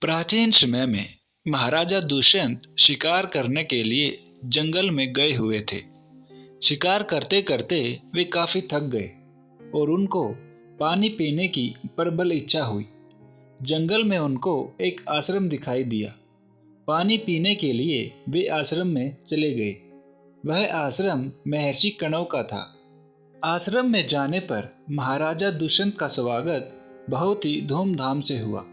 प्राचीन समय में महाराजा दुष्यंत शिकार करने के लिए जंगल में गए हुए थे। शिकार करते करते वे काफी थक गए और उनको पानी पीने की प्रबल इच्छा हुई। जंगल में उनको एक आश्रम दिखाई दिया। पानी पीने के लिए वे आश्रम में चले गए। वह आश्रम महर्षि कणव का था। आश्रम में जाने पर महाराजा दुष्यंत का स्वागत बहुत ही धूमधाम से हुआ।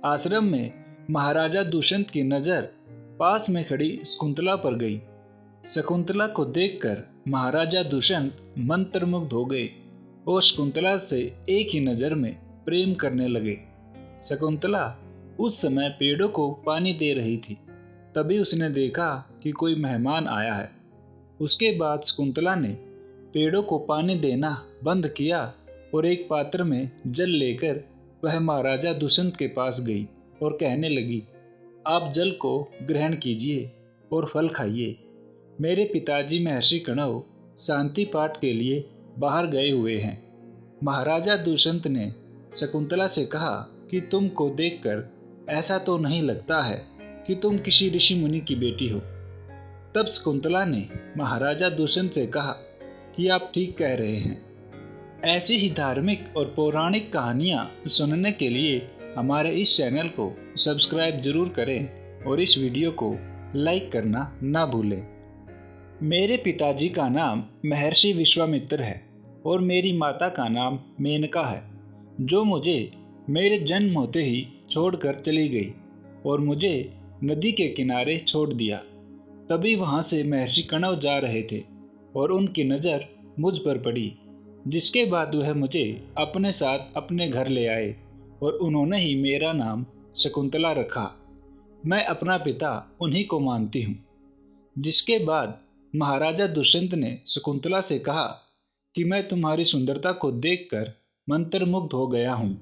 आश्रम में महाराजा दुष्यंत की नज़र पास में खड़ी शकुंतला पर गई। शकुंतला को देखकर महाराजा दुष्यंत मंत्रमुग्ध हो गए और शकुंतला से एक ही नज़र में प्रेम करने लगे। शकुंतला उस समय पेड़ों को पानी दे रही थी। तभी उसने देखा कि कोई मेहमान आया है। उसके बाद शकुंतला ने पेड़ों को पानी देना बंद किया और एक पात्र में जल लेकर वह महाराजा दुष्यंत के पास गई और कहने लगी, आप जल को ग्रहण कीजिए और फल खाइए। मेरे पिताजी महर्षि कणव शांति पाठ के लिए बाहर गए हुए हैं। महाराजा दुष्यंत ने शकुंतला से कहा कि तुमको देखकर ऐसा तो नहीं लगता है कि तुम किसी ऋषि मुनि की बेटी हो। तब शकुंतला ने महाराजा दुष्यंत से कहा कि आप ठीक कह रहे हैं। ऐसी ही धार्मिक और पौराणिक कहानियाँ सुनने के लिए हमारे इस चैनल को सब्सक्राइब जरूर करें और इस वीडियो को लाइक करना ना भूलें। मेरे पिताजी का नाम महर्षि विश्वामित्र है और मेरी माता का नाम मेनका है, जो मुझे मेरे जन्म होते ही छोड़कर चली गई और मुझे नदी के किनारे छोड़ दिया। तभी वहाँ से महर्षि कणव जा रहे थे और उनकी नज़र मुझ पर पड़ी, जिसके बाद वह मुझे अपने साथ अपने घर ले आए और उन्होंने ही मेरा नाम शकुंतला रखा। मैं अपना पिता उन्हीं को मानती हूँ। जिसके बाद महाराजा दुष्यंत ने शकुंतला से कहा कि मैं तुम्हारी सुंदरता को देखकर मंत्रमुग्ध हो गया हूँ।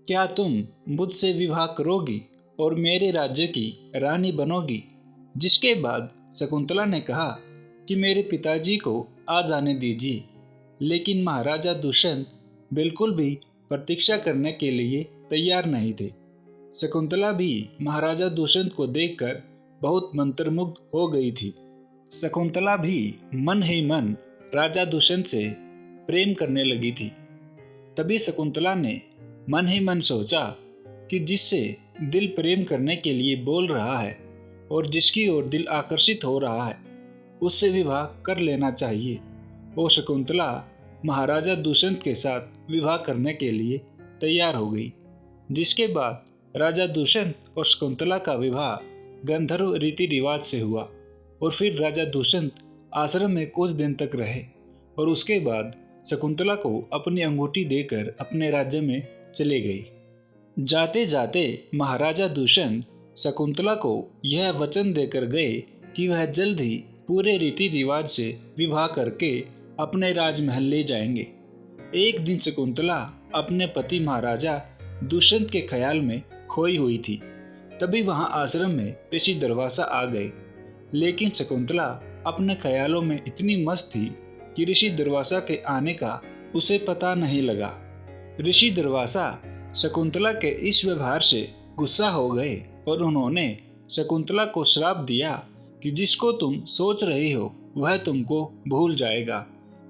क्या तुम मुझसे विवाह करोगी और मेरे राज्य की रानी बनोगी? जिसके बाद शकुंतला ने कहा कि मेरे पिताजी को आ जाने दीजिए, लेकिन महाराजा दुष्यंत बिल्कुल भी प्रतीक्षा करने के लिए तैयार नहीं थे। शकुंतला भी महाराजा दुष्यंत को देखकर बहुत मंत्रमुग्ध हो गई थी। शकुंतला भी मन ही मन राजा दुष्यंत से प्रेम करने लगी थी। तभी शकुंतला ने मन ही मन सोचा कि जिससे दिल प्रेम करने के लिए बोल रहा है और जिसकी ओर दिल आकर्षित हो रहा है, उससे विवाह कर लेना चाहिए। वो शकुंतला महाराजा दुष्यंत के साथ विवाह करने के लिए तैयार हो गई। जिसके बाद राजा दुष्यंत और शकुंतला का विवाह गंधर्व रीति रिवाज से हुआ और फिर राजा दुष्यंत आश्रम में कुछ दिन तक रहे और उसके बाद शकुंतला को अपनी अंगूठी देकर अपने राज्य में चले गई। जाते जाते महाराजा दुष्यंत शकुंतला को यह वचन देकर गए कि वह जल्द ही पूरे रीति रिवाज से विवाह करके अपने राजमहल ले जाएंगे। एक दिन शकुंतला अपने पति महाराजा दुष्यंत के ख्याल में खोई हुई थी। तभी वहां आश्रम में ऋषि दुर्वासा आ गए, लेकिन शकुंतला अपने ख्यालों में इतनी मस्त थी कि ऋषि दुर्वासा के आने का उसे पता नहीं लगा। ऋषि दुर्वासा शकुंतला के इस व्यवहार से गुस्सा हो गए और उन्होंने शकुंतला को श्राप दिया कि जिसको तुम सोच रही हो वह तुमको भूल जाएगा।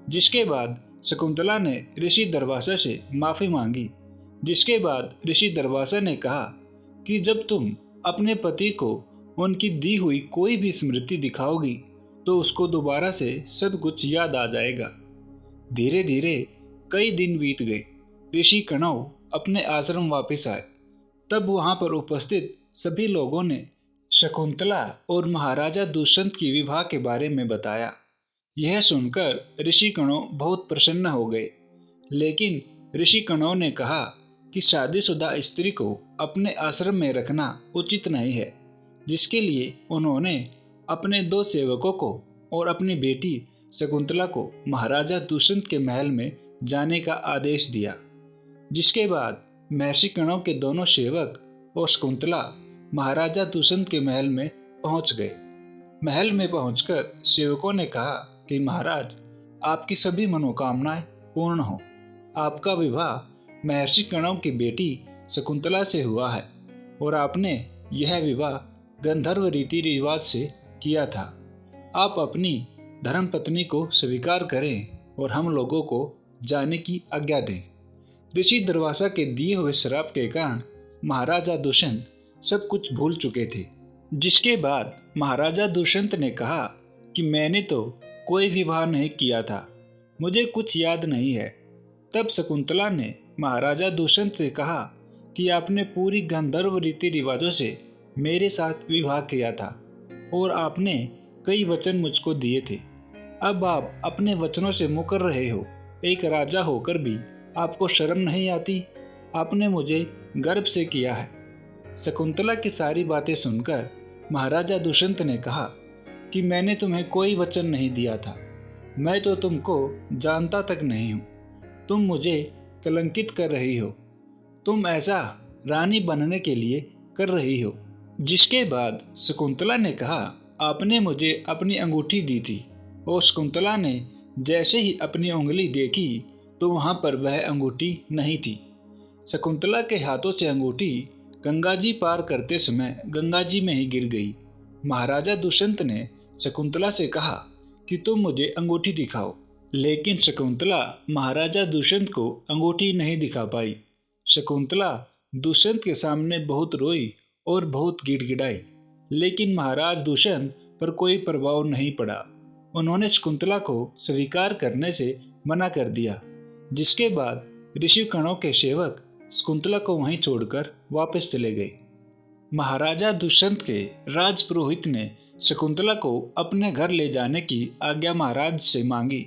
जिसके बाद शकुंतला ने ऋषि दुर्वासा से माफ़ी मांगी। जिसके बाद ऋषि दुर्वासा ने कहा कि जब तुम अपने पति को उनकी दी हुई कोई भी स्मृति दिखाओगी तो उसको दोबारा से सब कुछ याद आ जाएगा। धीरे धीरे कई दिन बीत गए। ऋषि कणव अपने आश्रम वापस आए। तब वहाँ पर उपस्थित सभी लोगों ने शकुंतला और महाराजा दुष्यंत की विवाह के बारे में बताया। यह सुनकर ऋषि कणव बहुत प्रसन्न हो गए, लेकिन ऋषि कणव ने कहा कि शादीशुदा स्त्री को अपने आश्रम में रखना उचित नहीं है। जिसके लिए उन्होंने अपने 2 सेवकों को और अपनी बेटी शकुंतला को महाराजा दुष्यंत के महल में जाने का आदेश दिया। जिसके बाद महर्षि कणव के दोनों सेवक और शकुंतला महाराजा दुष्यंत के महल में पहुंच गए। महल में पहुंचकर सेवकों ने कहा कि महाराज, आपकी सभी मनोकामनाएं पूर्ण हो। आपका विवाह महर्षि कणव की बेटी शकुंतला से हुआ है और आपने यह विवाह गंधर्व रीति रिवाज से किया था। आप अपनी धर्मपत्नी को स्वीकार करें और हम लोगों को जाने की आज्ञा दें। ऋषि दुर्वासा के दिए हुए श्राप के कारण महाराजा दुष्यंत सब कुछ भूल चुके थे। जिसके बाद महाराजा दुष्यंत ने कहा कि मैंने तो कोई विवाह नहीं किया था, मुझे कुछ याद नहीं है। तब शकुंतला ने महाराजा दुष्यंत से कहा कि आपने पूरी गंधर्व रीति रिवाजों से मेरे साथ विवाह किया था और आपने कई वचन मुझको दिए थे। अब आप अपने वचनों से मुकर रहे हो। एक राजा होकर भी आपको शर्म नहीं आती? आपने मुझे गर्व से किया है। शकुंतला की सारी बातें सुनकर महाराजा दुष्यंत ने कहा कि मैंने तुम्हें कोई वचन नहीं दिया था। मैं तो तुमको जानता तक नहीं हूँ। तुम मुझे कलंकित कर रही हो। तुम ऐसा रानी बनने के लिए कर रही हो। जिसके बाद शकुंतला ने कहा, आपने मुझे अपनी अंगूठी दी थी। और शकुंतला ने जैसे ही अपनी उंगली देखी तो वहाँ पर वह अंगूठी नहीं थी। शकुंतला के हाथों से अंगूठी गंगा जी पार करते समय गंगा जी में ही गिर गई। महाराजा दुष्यंत ने शकुंतला से कहा कि तुम मुझे अंगूठी दिखाओ, लेकिन शकुंतला महाराजा दुष्यंत को अंगूठी नहीं दिखा पाई। शकुंतला दुष्यंत के सामने बहुत रोई और बहुत गिड़गिड़ाई, लेकिन महाराज दुष्यंत पर कोई प्रभाव नहीं पड़ा। उन्होंने शकुंतला को स्वीकार करने से मना कर दिया। जिसके बाद ऋषिगणों के सेवक शकुंतला को वहीं छोड़कर वापस चले गए। महाराजा दुष्यंत के राजपुरोहित ने शकुंतला को अपने घर ले जाने की आज्ञा महाराज से मांगी।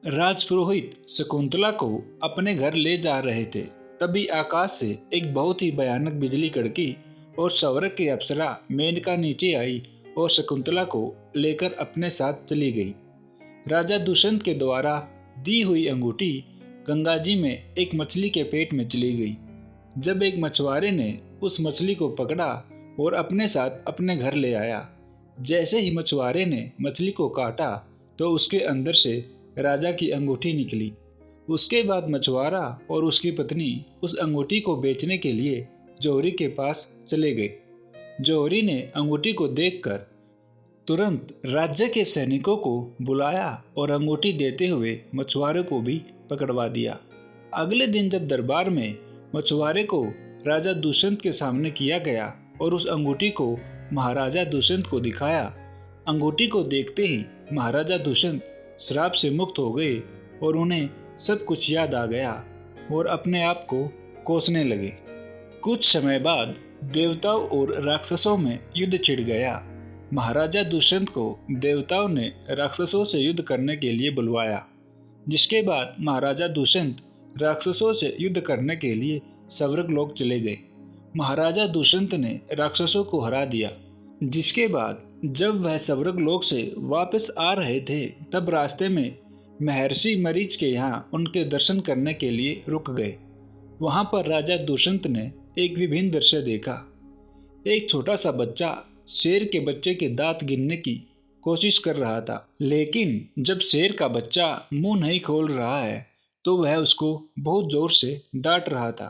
राजपुरोहित शकुंतला को अपने घर ले जा रहे थे, तभी आकाश से एक बहुत ही भयानक बिजली कड़की और स्वर्ग की अप्सरा मेनका नीचे आई और शकुंतला को लेकर अपने साथ चली गई। राजा दुष्यंत के द्वारा दी हुई अंगूठी गंगा जी में एक मछली के पेट में चली गई। जब एक मछुआरे ने उस मछली को पकड़ा और अपने साथ अपने घर ले आया। जैसे ही मछुआरे ने मछली को काटा तो उसके अंदर से राजा की अंगूठी निकली। उसके बाद मछुआरा और उसकी पत्नी उस अंगूठी को बेचने के लिए जौहरी के पास चले गए। जौहरी ने अंगूठी को देखकर तुरंत राज्य के सैनिकों को बुलाया और अंगूठी देते हुए मछुआरे को भी पकड़वा दिया। अगले दिन जब दरबार में मछुआरे को राजा दुष्यंत के सामने किया गया और उस अंगूठी को महाराजा दुष्यंत को दिखाया, अंगूठी को देखते ही महाराजा दुष्यंत श्राप से मुक्त हो गए और उन्हें सब कुछ याद आ गया और अपने आप को कोसने लगे। कुछ समय बाद देवताओं और राक्षसों में युद्ध छिड़ गया। महाराजा दुष्यंत को देवताओं ने राक्षसों से युद्ध करने के लिए बुलवाया। जिसके बाद महाराजा दुष्यंत राक्षसों से युद्ध करने के लिए स्वर्गलोक चले गए। महाराजा दुष्यंत ने राक्षसों को हरा दिया। जिसके बाद जब वह स्वर्गलोक से वापस आ रहे थे, तब रास्ते में महर्षि मरीच के यहाँ उनके दर्शन करने के लिए रुक गए। वहाँ पर राजा दुष्यंत ने एक विभिन्न दृश्य देखा। एक छोटा सा बच्चा शेर के बच्चे के दांत गिनने की कोशिश कर रहा था, लेकिन जब शेर का बच्चा मुंह नहीं खोल रहा है तो वह उसको बहुत जोर से डांट रहा था।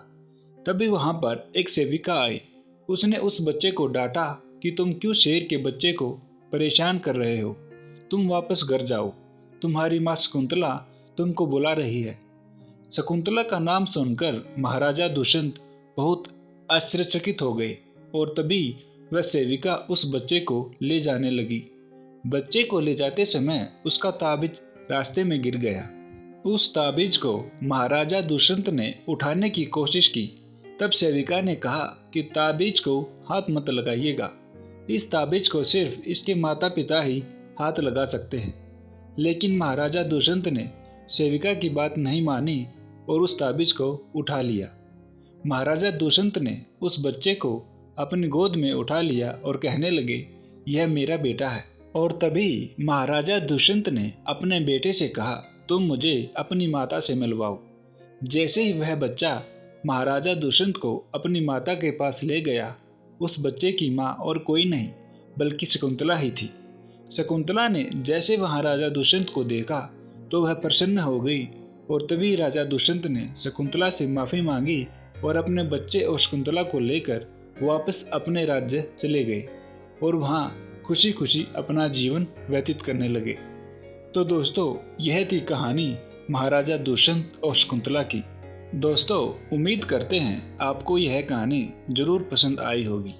तभी वहां पर एक सेविका आई। उसने उस बच्चे को डांटा कि तुम क्यों शेर के बच्चे को परेशान कर रहे हो, तुम वापस घर जाओ, तुम्हारी माँ शकुंतला तुमको बुला रही है। शकुंतला का नाम सुनकर महाराजा दुष्यंत बहुत आश्चर्यचकित हो गए और तभी वह सेविका उस बच्चे को ले जाने लगी। बच्चे को ले जाते समय उसका ताबीज रास्ते में गिर गया। उस ताबीज को महाराजा दुष्यंत ने उठाने की कोशिश की। तब सेविका ने कहा कि ताबीज को हाथ मत लगाइएगा, इस ताबीज को सिर्फ इसके माता पिता ही हाथ लगा सकते हैं। लेकिन महाराजा दुष्यंत ने सेविका की बात नहीं मानी और उस ताबीज को उठा लिया। महाराजा दुष्यंत ने उस बच्चे को अपनी गोद में उठा लिया और कहने लगे, यह मेरा बेटा है। और तभी महाराजा दुष्यंत ने अपने बेटे से कहा, तुम मुझे अपनी माता से मिलवाओ। जैसे ही वह बच्चा महाराजा दुष्यंत को अपनी माता के पास ले गया, उस बच्चे की माँ और कोई नहीं बल्कि शकुंतला ही थी। शकुंतला ने जैसे वहाँ राजा दुष्यंत को देखा तो वह प्रसन्न हो गई और तभी राजा दुष्यंत ने शकुंतला से माफ़ी मांगी और अपने बच्चे और शकुंतला को लेकर वापस अपने राज्य चले गए और वहाँ खुशी खुशी अपना जीवन व्यतीत करने लगे। तो दोस्तों, यह थी कहानी महाराजा दुष्यंत और शकुंतला की। दोस्तों, उम्मीद करते हैं आपको यह कहानी जरूर पसंद आई होगी।